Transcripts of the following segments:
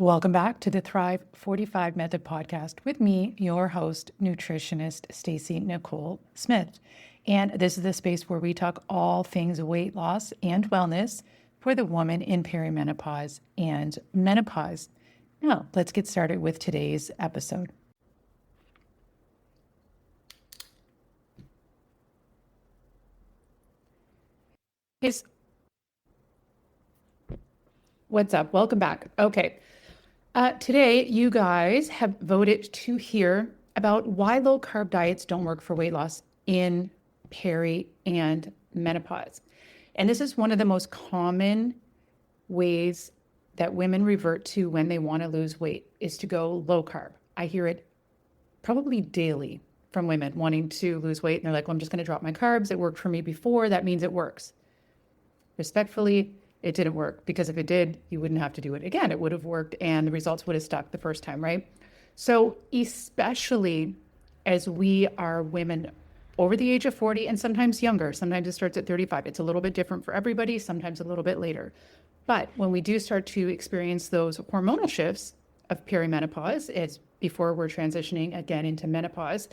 Welcome back to the Thrive 45 Method podcast with me, your host, nutritionist Stacey Nicole Smith. And this is the space where we talk all things weight loss and wellness for the woman in perimenopause and menopause. Now, let's get started with today's episode. What's up? Welcome back. Okay. Today, you guys have voted to hear about why low carb diets don't work for weight loss in peri and menopause. And this is one of the most common ways that women revert to when they want to lose weight is to go low carb. I hear it probably daily from women wanting to lose weight. And they're like, well, I'm just going to drop my carbs. It worked for me before. That means it works. Respectfully, it didn't work, because if it did, you wouldn't have to do it again. It would have worked and the results would have stuck the first time, right? So especially as we are women over the age of 40 and sometimes younger, sometimes it starts at 35. It's a little bit different for everybody, sometimes a little bit later. But when we do start to experience those hormonal shifts of perimenopause, as before we're transitioning again into menopause,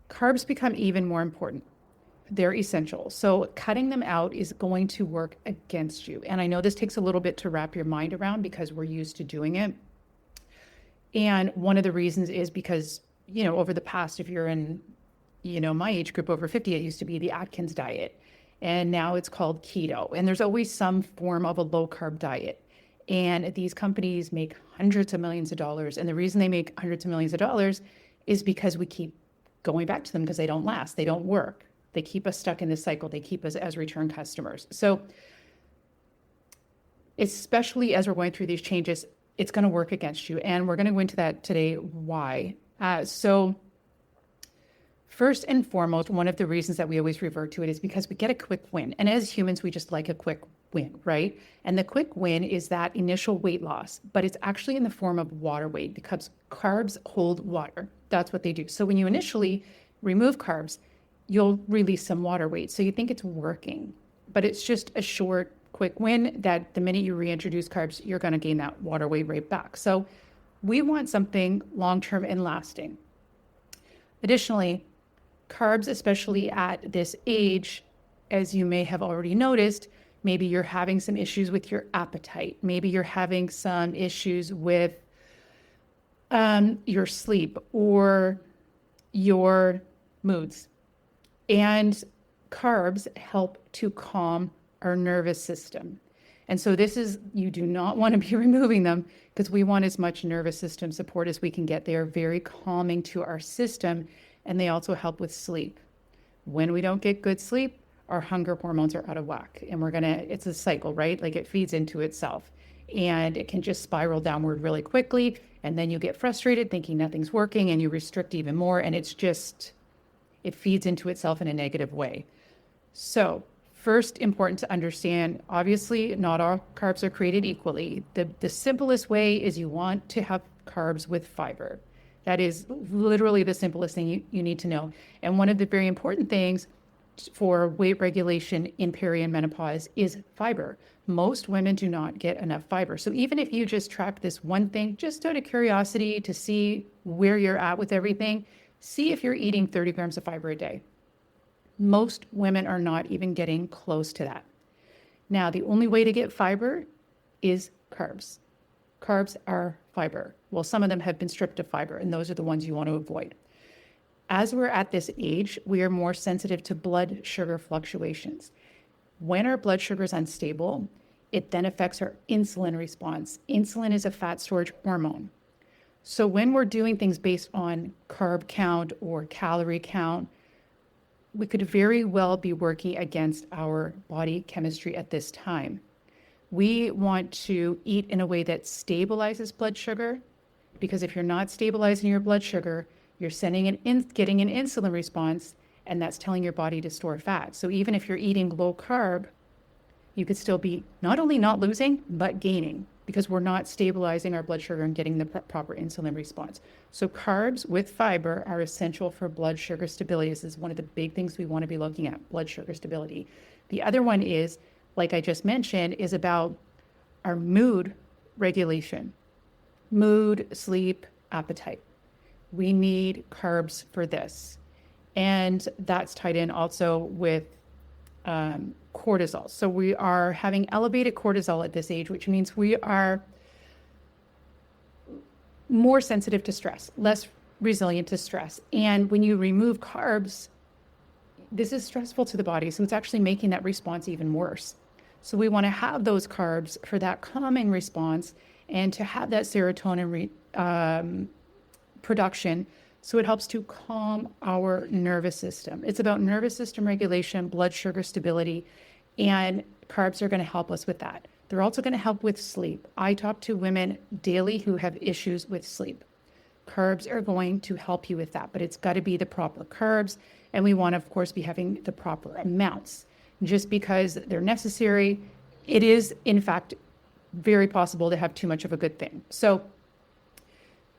carbs become even more important. They're essential. So cutting them out is going to work against you. And I know this takes a little bit to wrap your mind around because we're used to doing it. And one of the reasons is because, over the past, if you're in, my age group over 50, it used to be the Atkins diet. And now it's called keto. And there's always some form of a low carb diet. And these companies make hundreds of millions of dollars. And the reason they make hundreds of millions of dollars is because we keep going back to them because they don't last. They don't work. They keep us stuck in this cycle. They keep us as return customers. So especially as we're going through these changes, it's going to work against you. And we're going to go into that today, why. So first and foremost, one of the reasons that we always revert to it is because we get a quick win. And as humans, we just like a quick win, right? And the quick win is that initial weight loss, but it's actually in the form of water weight because carbs hold water. That's what they do. So when you initially remove carbs, you'll release some water weight. So you think it's working, but it's just a short, quick win that the minute you reintroduce carbs, you're going to gain that water weight right back. So we want something long-term and lasting. Additionally, carbs, especially at this age, as you may have already noticed, maybe you're having some issues with your appetite. Maybe you're having some issues with your sleep or your moods. And carbs help to calm our nervous system. And so you do not want to be removing them because we want as much nervous system support as we can get. They are very calming to our system, and they also help with sleep. When we don't get good sleep, our hunger hormones are out of whack, and it's a cycle, right? Like it feeds into itself, and it can just spiral downward really quickly. And then you get frustrated thinking nothing's working, and you restrict even more. And it feeds into itself in a negative way. So first, important to understand, obviously, not all carbs are created equally. The simplest way is you want to have carbs with fiber. That is literally the simplest thing you need to know. And one of the very important things for weight regulation in peri and menopause is fiber. Most women do not get enough fiber. So even if you just track this one thing, just out of curiosity to see where you're at with everything, see if you're eating 30 grams of fiber a day. Most women are not even getting close to that. Now, the only way to get fiber is carbs. Carbs are fiber. Well, some of them have been stripped of fiber, and those are the ones you want to avoid. As we're at this age, we are more sensitive to blood sugar fluctuations. When our blood sugar is unstable, it then affects our insulin response. Insulin is a fat storage hormone. So when we're doing things based on carb count or calorie count, we could very well be working against our body chemistry at this time. We want to eat in a way that stabilizes blood sugar, because if you're not stabilizing your blood sugar, you're getting an insulin response, and that's telling your body to store fat. So even if you're eating low carb, you could still be not only not losing, but gaining, because we're not stabilizing our blood sugar and getting the proper insulin response. So carbs with fiber are essential for blood sugar stability. This is one of the big things we want to be looking at, blood sugar stability. The other one is, like I just mentioned, is about our mood regulation. mood, sleep, appetite. We need carbs for this. And that's tied in also with cortisol. So we are having elevated cortisol at this age, which means we are more sensitive to stress, less resilient to stress. And when you remove carbs, this is stressful to the body. So it's actually making that response even worse. So we want to have those carbs for that calming response and to have that serotonin production. So it helps to calm our nervous system. It's about nervous system regulation, blood sugar stability, and carbs are going to help us with that. They're also going to help with sleep. I talk to women daily who have issues with sleep. Carbs are going to help you with that, but it's got to be the proper carbs. And we want to, of course, be having the proper amounts. Just because they're necessary, it is, in fact, very possible to have too much of a good thing. So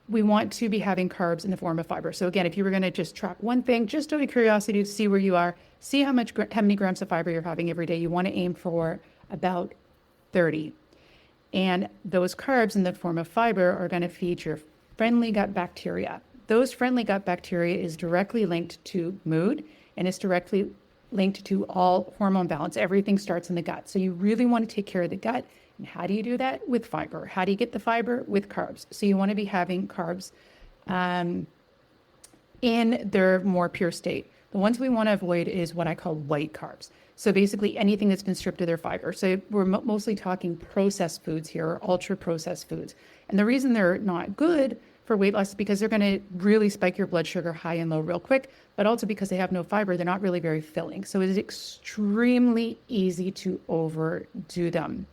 we want to be having carbs in the form of fiber. So again, if you were going to just track one thing, just out of curiosity to see where you are, see how many grams of fiber you're having every day. You want to aim for about 30. And those carbs in the form of fiber are going to feed your friendly gut bacteria. Those friendly gut bacteria is directly linked to mood, and it's directly linked to all hormone balance. Everything starts in the gut. So you really want to take care of the gut. And how do you do that? With fiber. How do you get the fiber? With carbs. So you want to be having carbs in their more pure state. The ones we want to avoid is what I call white carbs. So basically anything that's been stripped of their fiber. So we're mostly talking processed foods here, or ultra processed foods. And the reason they're not good for weight loss is because they're going to really spike your blood sugar high and low real quick, but also because they have no fiber, they're not really very filling. So it is extremely easy to overdo them.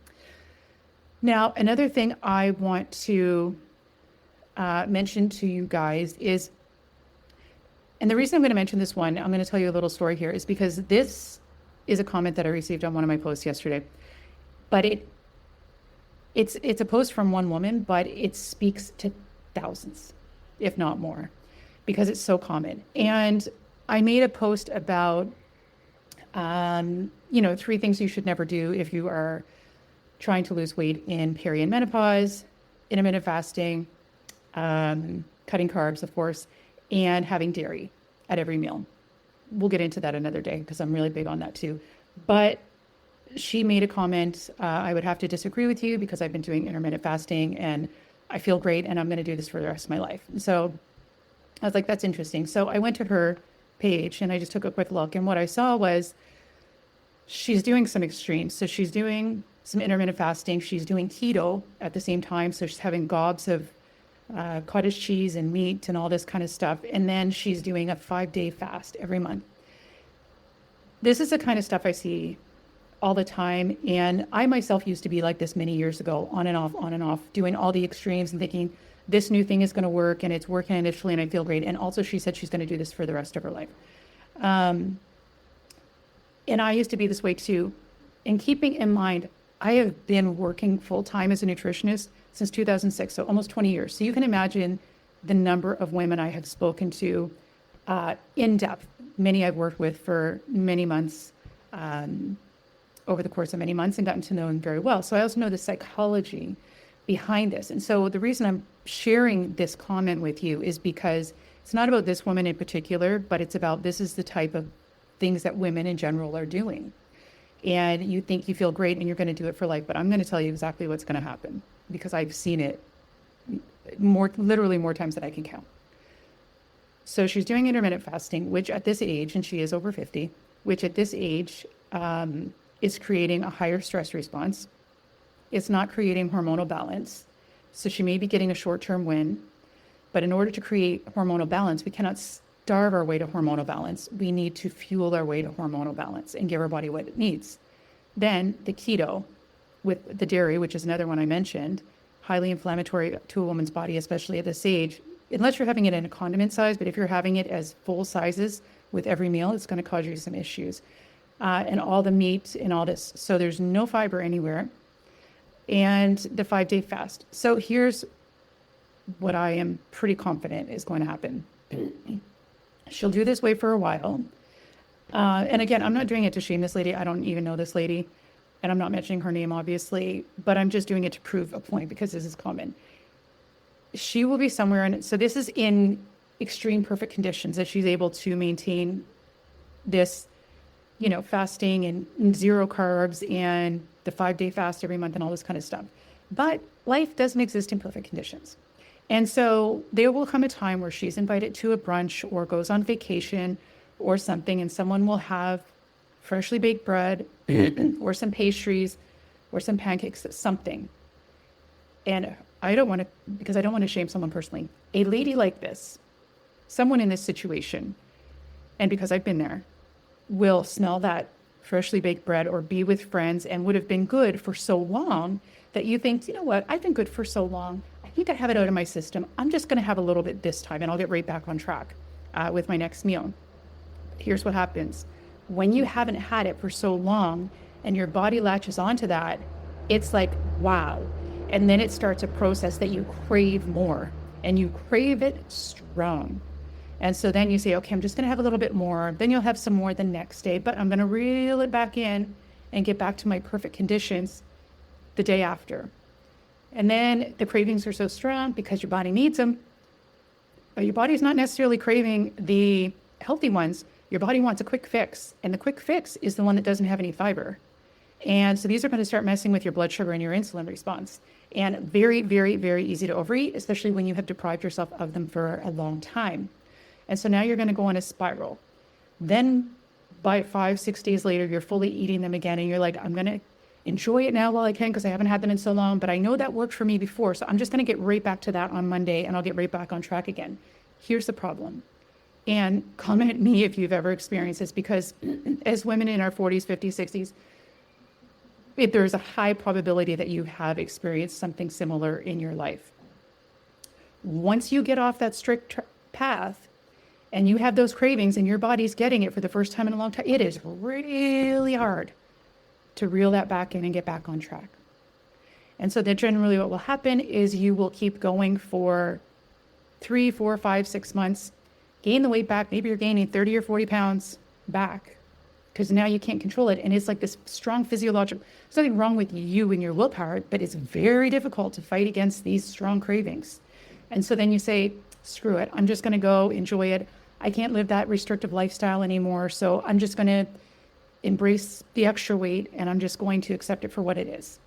Now, another thing I want to mention to you guys is, and the reason I'm going to mention this one, I'm going to tell you a little story here, is because this is a comment that I received on one of my posts yesterday. But it's a post from one woman, but it speaks to thousands, if not more, because it's so common. And I made a post about, 3 things you should never do if you are trying to lose weight in peri and menopause, intermittent fasting, cutting carbs, of course, and having dairy at every meal. We'll get into that another day because I'm really big on that too. But she made a comment, I would have to disagree with you because I've been doing intermittent fasting and I feel great and I'm going to do this for the rest of my life. So I was like, that's interesting. So I went to her page and I just took a quick look, and what I saw was she's doing some extremes. So she's doing some intermittent fasting. She's doing keto at the same time. So she's having gobs of cottage cheese and meat and all this kind of stuff. And then she's doing a 5-day fast every month. This is the kind of stuff I see all the time. And I myself used to be like this many years ago, on and off, doing all the extremes and thinking this new thing is going to work, and it's working initially and I feel great. And also she said she's going to do this for the rest of her life. And I used to be this way too. And keeping in mind, I have been working full-time as a nutritionist since 2006, so almost 20 years. So you can imagine the number of women I have spoken to in depth. Many I've worked with for many months, over the course of many months, and gotten to know them very well. So I also know the psychology behind this. And so the reason I'm sharing this comment with you is because it's not about this woman in particular, but it's about, this is the type of things that women in general are doing. And you think you feel great and you're going to do it for life, but I'm going to tell you exactly what's going to happen because I've seen it literally more times than I can count. So she's doing intermittent fasting, which at this age, and she is over 50, which at this age is creating a higher stress response. It's not creating hormonal balance. So she may be getting a short-term win, but in order to create hormonal balance, we cannot starve our way to hormonal balance. We need to fuel our way to hormonal balance and give our body what it needs. Then the keto with the dairy, which is another one I mentioned, highly inflammatory to a woman's body, especially at this age, unless you're having it in a condiment size, but if you're having it as full sizes with every meal, it's going to cause you some issues. And all the meat and all this. So there's no fiber anywhere. And the 5-day fast. So here's what I am pretty confident is going to happen. She'll do this way for a while. And again, I'm not doing it to shame this lady. I don't even know this lady. And I'm not mentioning her name, obviously. But I'm just doing it to prove a point because this is common. she will be somewhere in, so this is in extreme perfect conditions that she's able to maintain this, fasting and zero carbs and the 5-day fast every month and all this kind of stuff. But life doesn't exist in perfect conditions. And so there will come a time where she's invited to a brunch or goes on vacation or something, and someone will have freshly baked bread or some pastries or some pancakes, something. And I don't want to, because I don't want to shame someone personally, a lady like this, someone in this situation, and because I've been there, will smell that freshly baked bread or be with friends and would have been good for so long that you think, you know what, I've been good for so long. I need to have it out of my system. I'm just going to have a little bit this time and I'll get right back on track with my next meal. Here's what happens. When you haven't had it for so long and your body latches onto that, it's like, wow. And then it starts a process that you crave more, and you crave it strong. And so then you say, okay, I'm just going to have a little bit more. Then you'll have some more the next day, but I'm going to reel it back in and get back to my perfect conditions the day after. And then the cravings are so strong because your body needs them, but your body's not necessarily craving the healthy ones. Your body wants a quick fix, and the quick fix is the one that doesn't have any fiber. And so these are going to start messing with your blood sugar and your insulin response. And very, very, very easy to overeat, especially when you have deprived yourself of them for a long time. And so now you're going to go on a spiral. Then by 5-6 days later, you're fully eating them again. And you're like, I'm going to enjoy it now while I can because I haven't had them in so long. But I know that worked for me before. So I'm just going to get right back to that on Monday and I'll get right back on track again. Here's the problem. And comment at me if you've ever experienced this, because as women in our 40s, 50s, 60s, there's a high probability that you have experienced something similar in your life. Once you get off that strict path and you have those cravings and your body's getting it for the first time in a long time, it is really hard to reel that back in and get back on track. And so then generally what will happen is you will keep going for 3, 4, 5, 6 months, gain the weight back. Maybe you're gaining 30 or 40 pounds back, because now you can't control it. And it's like this strong physiological, there's nothing wrong with you and your willpower, but it's very difficult to fight against these strong cravings. And so then you say, screw it, I'm just going to go enjoy it. I can't live that restrictive lifestyle anymore. So I'm just going to embrace the extra weight and I'm just going to accept it for what it is.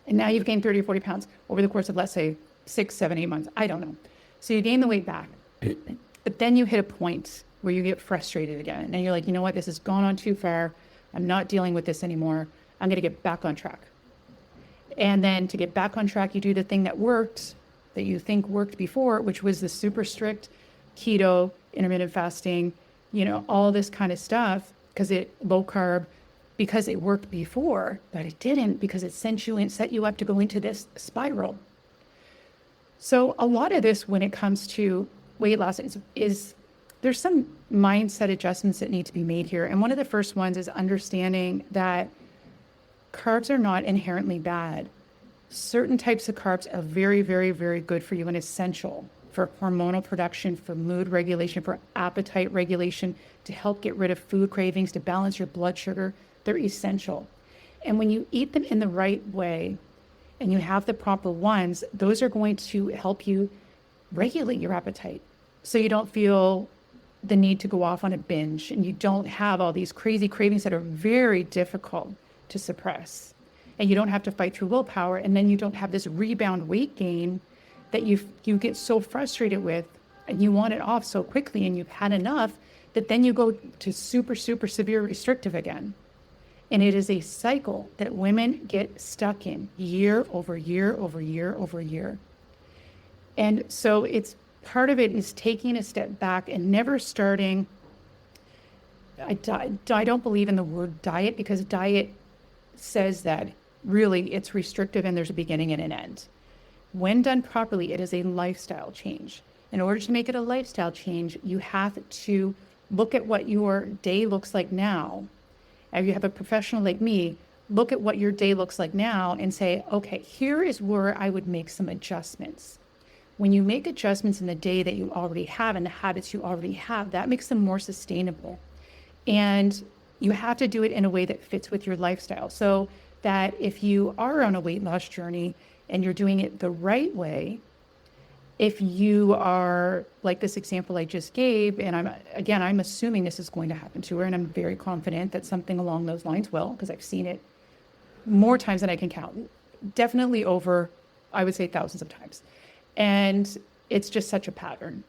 And now you've gained 30 or 40 pounds over the course of, let's say, 6, 7, 8 months. I don't know. So you gain the weight back, but then you hit a point where you get frustrated again. And you're like, you know what, this has gone on too far. I'm not dealing with this anymore. I'm going to get back on track. And then to get back on track, you do the thing that worked, that you think worked before, which was the super strict keto, intermittent fasting, all this kind of stuff, low carb, because it worked before, but it didn't, because it sent you and set you up to go into this spiral. So a lot of this, when it comes to weight loss, is there's some mindset adjustments that need to be made here. And one of the first ones is understanding that carbs are not inherently bad. Certain types of carbs are very, very, very good for you and essential for hormonal production, for mood regulation, for appetite regulation, to help get rid of food cravings, to balance your blood sugar. They're essential. And when you eat them in the right way and you have the proper ones, those are going to help you regulate your appetite, so you don't feel the need to go off on a binge, and you don't have all these crazy cravings that are very difficult to suppress, and you don't have to fight through willpower, and then you don't have this rebound weight gain that you get so frustrated with, and you want it off so quickly, and you've had enough that then you go to super, super severe restrictive again. And it is a cycle that women get stuck in year over year over year over year. And so it's part of it is taking a step back and never starting. I don't believe in the word diet, because diet says that really it's restrictive and there's a beginning and an end. When done properly, it is a lifestyle change. In order to make it a lifestyle change, you have to look at what your day looks like now. If you have a professional like me, look at what your day looks like now and say, okay, here is where I would make some adjustments. When you make adjustments in the day that you already have and the habits you already have, that makes them more sustainable. And you have to do it in a way that fits with your lifestyle, so that if you are on a weight loss journey and you're doing it the right way, If you are like this example I just gave, and I'm assuming this is going to happen to her, and I'm very confident that something along those lines will, because I've seen it more times than I can count. Definitely over, I would say, thousands of times. And it's just such a pattern.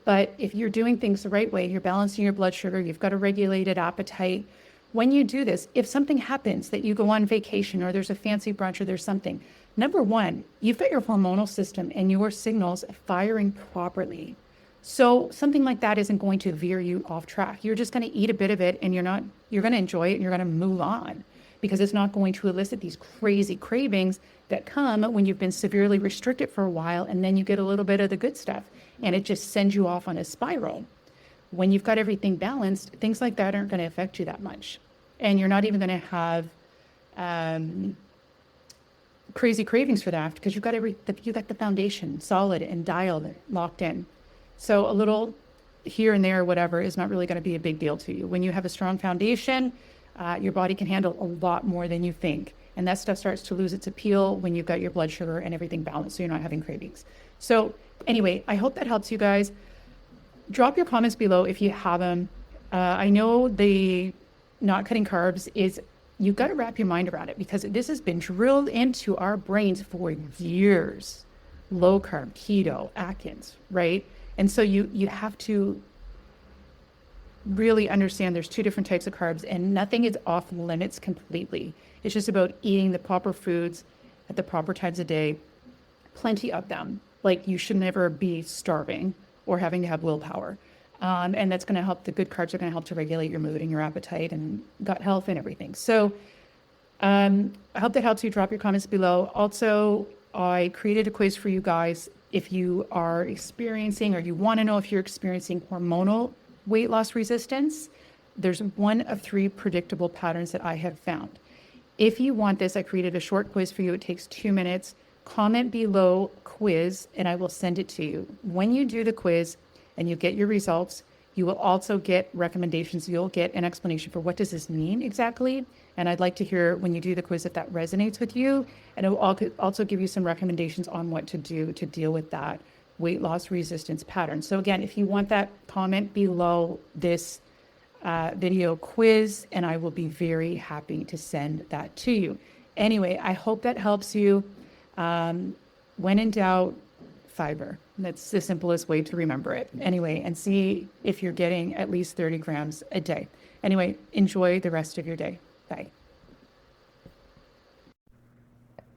But if you're doing things the right way, you're balancing your blood sugar, you've got a regulated appetite. When you do this, if something happens that you go on vacation or there's a fancy brunch or there's something, number one, you've got your hormonal system and your signals firing properly. So something like that isn't going to veer you off track. You're just going to eat a bit of it and you're going to enjoy it and you're going to move on, because it's not going to elicit these crazy cravings that come when you've been severely restricted for a while, and then you get a little bit of the good stuff and it just sends you off on a spiral. When you've got everything balanced, things like that aren't going to affect you that much. And you're not even going to have crazy cravings for that, because you've got the foundation solid and dialed, locked in. So a little here and there, whatever, is not really going to be a big deal to you. When you have a strong foundation, your body can handle a lot more than you think. And that stuff starts to lose its appeal when you've got your blood sugar and everything balanced, so you're not having cravings. So anyway, I hope that helps you guys. Drop your comments below if you have them. I know the not cutting carbs is, you've got to wrap your mind around it, because this has been drilled into our brains for years. Low carb, keto, Atkins, right? And so you have to really understand there's two different types of carbs, and nothing is off limits completely. It's just about eating the proper foods at the proper times of day, plenty of them. Like, you should never be starving or having to have willpower. And that's going to help. The good carbs are going to help to regulate your mood and your appetite and gut health and everything. So I hope that helps you. Drop your comments below. Also, I created a quiz for you guys. If you are experiencing, or you want to know if you're experiencing hormonal weight loss resistance, there's one of 3 predictable patterns that I have found. If you want this, I created a short quiz for you. It takes 2 minutes. Comment below quiz and I will send it to you. When you do the quiz and you get your results, you will also get recommendations. You'll get an explanation for what does this mean exactly. And I'd like to hear, when you do the quiz, if that resonates with you. And it will also give you some recommendations on what to do to deal with that weight loss resistance pattern. So again, if you want that, comment below this video quiz, and I will be very happy to send that to you. Anyway, I hope that helps you. When in doubt, fiber. That's the simplest way to remember it. Anyway, and see if you're getting at least 30 grams a day. Anyway, enjoy the rest of your day. Bye.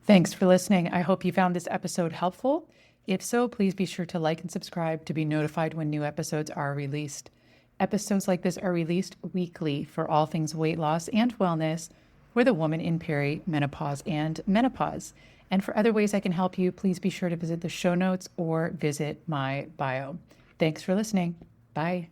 Thanks for listening. I hope you found this episode helpful. If so, please be sure to like and subscribe to be notified when new episodes are released. Episodes like this are released weekly for all things weight loss and wellness for the woman in perimenopause and menopause. And for other ways I can help you, please be sure to visit the show notes or visit my bio. Thanks for listening. Bye.